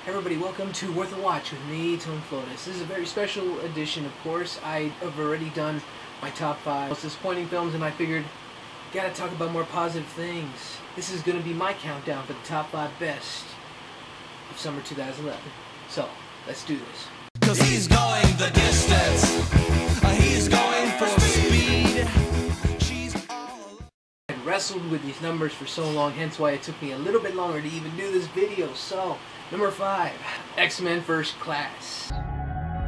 Everybody, welcome to Worth a Watch with me, Flores. This is a very special edition, of course. I have already done my top 5 most disappointing films, and I figured, gotta talk about more positive things. This is gonna be my countdown for the top 5 best of summer 2011. So, let's do this. 'Cause he's going the distance. He's going for speed. She's all... I wrestled with these numbers for so long, hence why it took me a little bit longer to even do this video. So, number 5, X-Men First Class.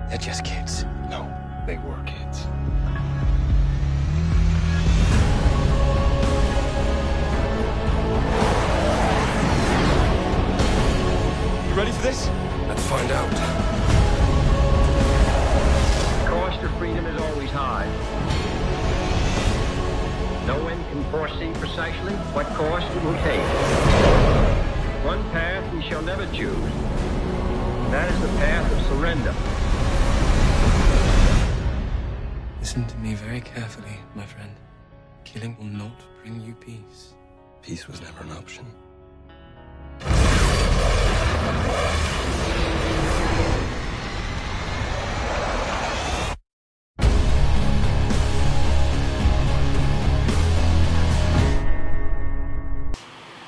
They're just kids. No, they were kids. You ready for this? Let's find out. The cost of freedom is always high. No one can foresee precisely what course it will take. One path we shall never choose. That is the path of surrender. Listen to me very carefully, my friend. Killing will not bring you peace. Peace was never an option.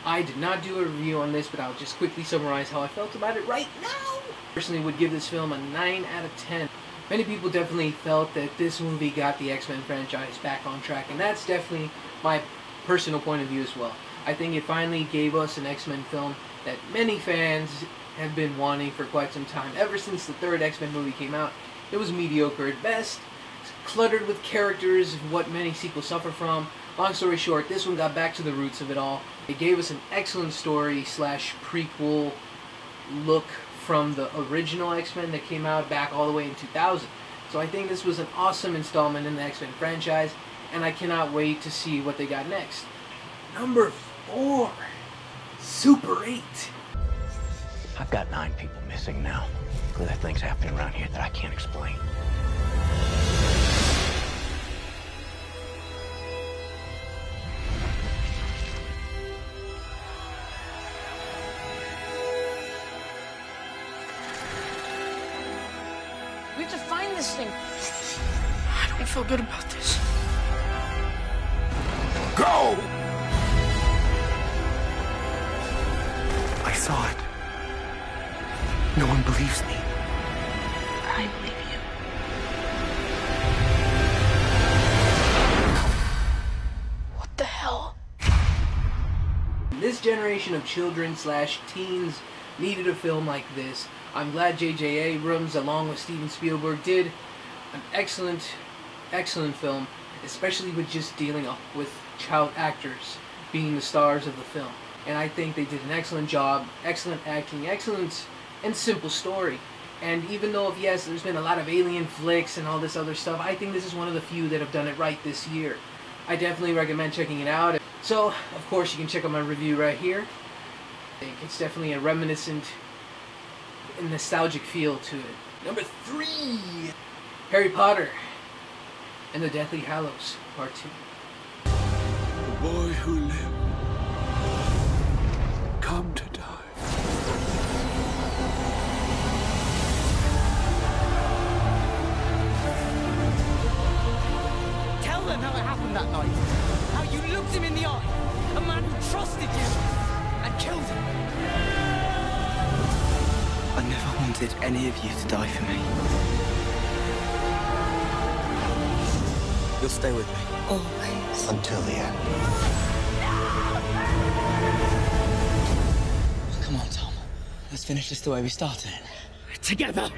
I did not do a review on this, but I'll just quickly summarize how I felt about it right now. Personally, would give this film a 9 out of 10. Many people definitely felt that this movie got the X-Men franchise back on track, and that's definitely my personal point of view as well. I think it finally gave us an X-Men film that many fans have been wanting for quite some time. Ever since the third X-Men movie came out, it was mediocre at best, cluttered with characters, what many sequels suffer from. Long story short, this one got back to the roots of it all. It gave us an excellent story / prequel look from the original X-Men that came out back all the way in 2000. So I think this was an awesome installment in the X-Men franchise, and I cannot wait to see what they got next. Number 4, Super 8. I've got 9 people missing now. There are things happening around here that I can't explain. We have to find this thing. I don't feel good about this. Go! I saw it. No one believes me. I believe you. What the hell? This generation of children / teens needed a film like this. I'm glad J.J. Abrams, along with Steven Spielberg, did an excellent film, especially with just dealing with child actors being the stars of the film. And I think they did an excellent job, excellent acting, excellent and simple story. And even though, yes, there's been a lot of alien flicks and all this other stuff, I think this is one of the few that have done it right this year. I definitely recommend checking it out. So, of course, you can check out my review right here. I think it's definitely a reminiscent and nostalgic feel to it. Number 3, Harry Potter and the Deathly Hallows, Part 2. The boy who lived, come to die. Tell them how it happened that night. How you looked him in the eye. A man who trusted you and killed him. I never wanted any of you to die for me. You'll stay with me. Always. Until the end. Come on, Tom. Let's finish this the way we started. Together.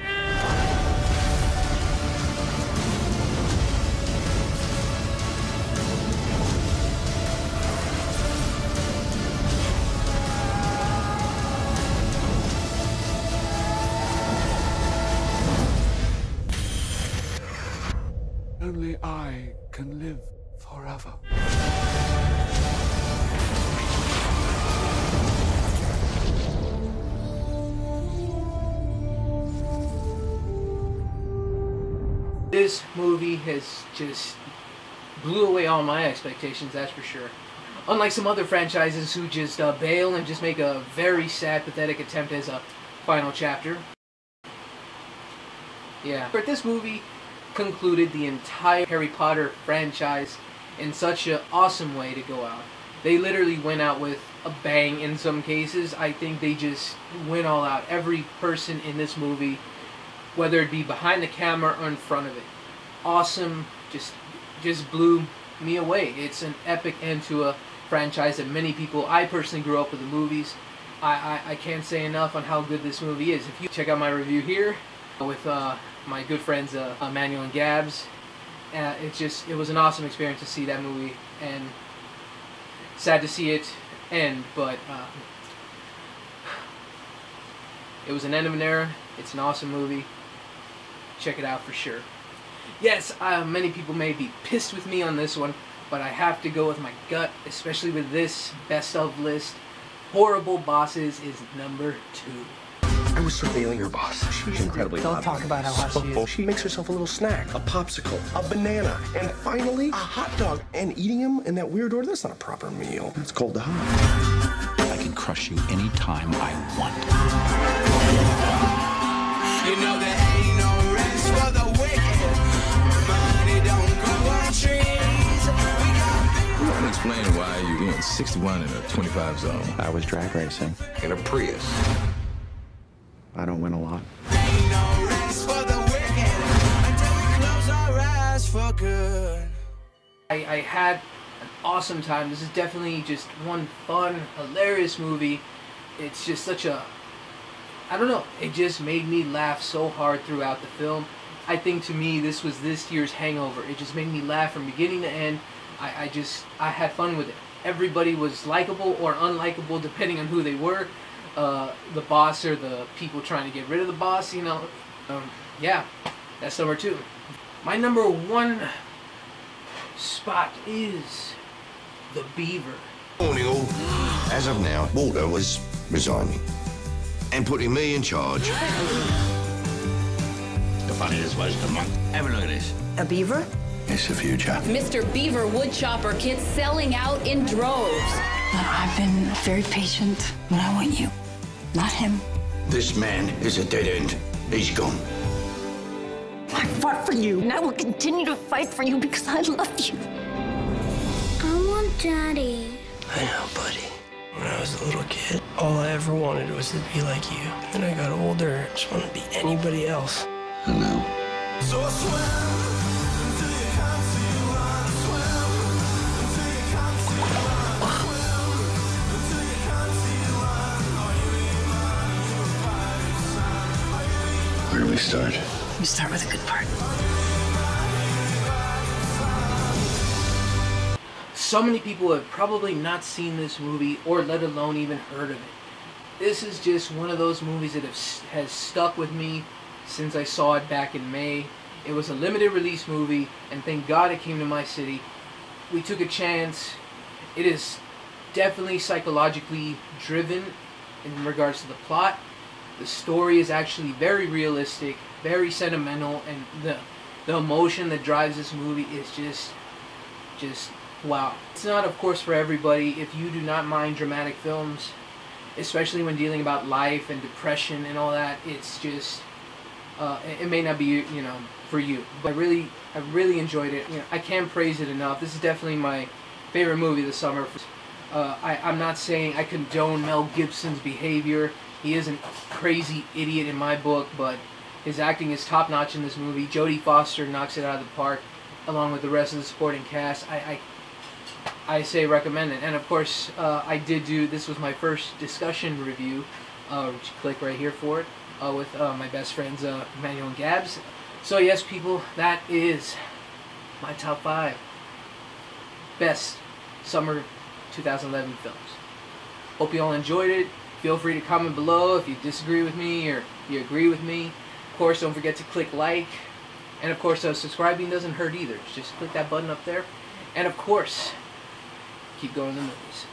Only I can live forever. This movie has just blew away all my expectations, that's for sure. Unlike some other franchises who just bail and just make a very sad, pathetic attempt as a final chapter. Yeah. But this movie concluded the entire Harry Potter franchise in such an awesome way to go out. They literally went out with a bang in some cases. I think they just went all out. Every person in this movie, whether it be behind the camera or in front of it, awesome, just blew me away. It's an epic end to a franchise that many people, I personally grew up with the movies. I can't say enough on how good this movie is. If you check out my review here with my good friends Emmanuel and Gabs, it was an awesome experience to see that movie, and sad to see it end, but it was an end of an era. It's an awesome movie. Check it out for sure. Yes, many people may be pissed with me on this one, but I have to go with my gut, especially with this best of list. Horrible Bosses is number 2. I was surveilling your boss. She's incredibly Don't talk about how hot she is. She makes herself a little snack, a popsicle, a banana, and finally, a hot dog. And eating them in that weird order, that's not a proper meal. It's called the hot. I can crush you anytime I want. You know there ain't no rest for the wicked. Money don't grow on trees. You can explain why you're doing 61 in a 25 zone. I was drag racing. In a Prius. I don't win a lot. Ain't no rest for the wicked until we close our eyes for good. I had an awesome time. This is definitely just one fun, hilarious movie. It's just such a, I don't know, it just made me laugh so hard throughout the film. I think to me this was this year's Hangover. It just made me laugh from beginning to end. I had fun with it. Everybody was likable or unlikable depending on who they were. The boss or the people trying to get rid of the boss, you know. Yeah, that's number 2. My number 1 spot is the Beaver. Morning all. As of now, Walter was resigning and putting me in charge. The funniest was the month. Have a look at this. A beaver? It's the future. Mr. Beaver woodchopper kits selling out in droves. I've been very patient when I want you, not him. This man is a dead end. He's gone. I fought for you, and I will continue to fight for you because I love you. I want Daddy. I know, buddy. When I was a little kid, all I ever wanted was to be like you. And then I got older, I just wanted to be anybody else. I know. So I swim until you can't see one. Swim until you can't see one. Swim until you can't see one. Are you in Where do we start? We start with a good part. So many people have probably not seen this movie or let alone even heard of it. This is just one of those movies that has stuck with me since I saw it back in May. It was a limited release movie, and thank God it came to my city. We took a chance. It is definitely psychologically driven in regards to the plot. The story is actually very realistic, very sentimental, and the emotion that drives this movie is just wow. It's not, of course, for everybody. If you do not mind dramatic films, especially when dealing about life and depression and all that, it's just it may not be, you know, for you. But I really enjoyed it. You know, I can't praise it enough. This is definitely my favorite movie this summer. I'm not saying I condone Mel Gibson's behavior. He is a crazy idiot in my book, but his acting is top-notch in this movie. Jodie Foster knocks it out of the park, along with the rest of the supporting cast. I say recommend it. And of course, this was my first discussion review, which click right here for it, with my best friends, Emmanuel and Gabs. So yes, people, that is my top 5 best summer 2011 films. Hope you all enjoyed it. Feel free to comment below if you disagree with me or you agree with me. Of course, don't forget to click like. And of course, subscribing doesn't hurt either. Just click that button up there. And of course, keep going to the movies.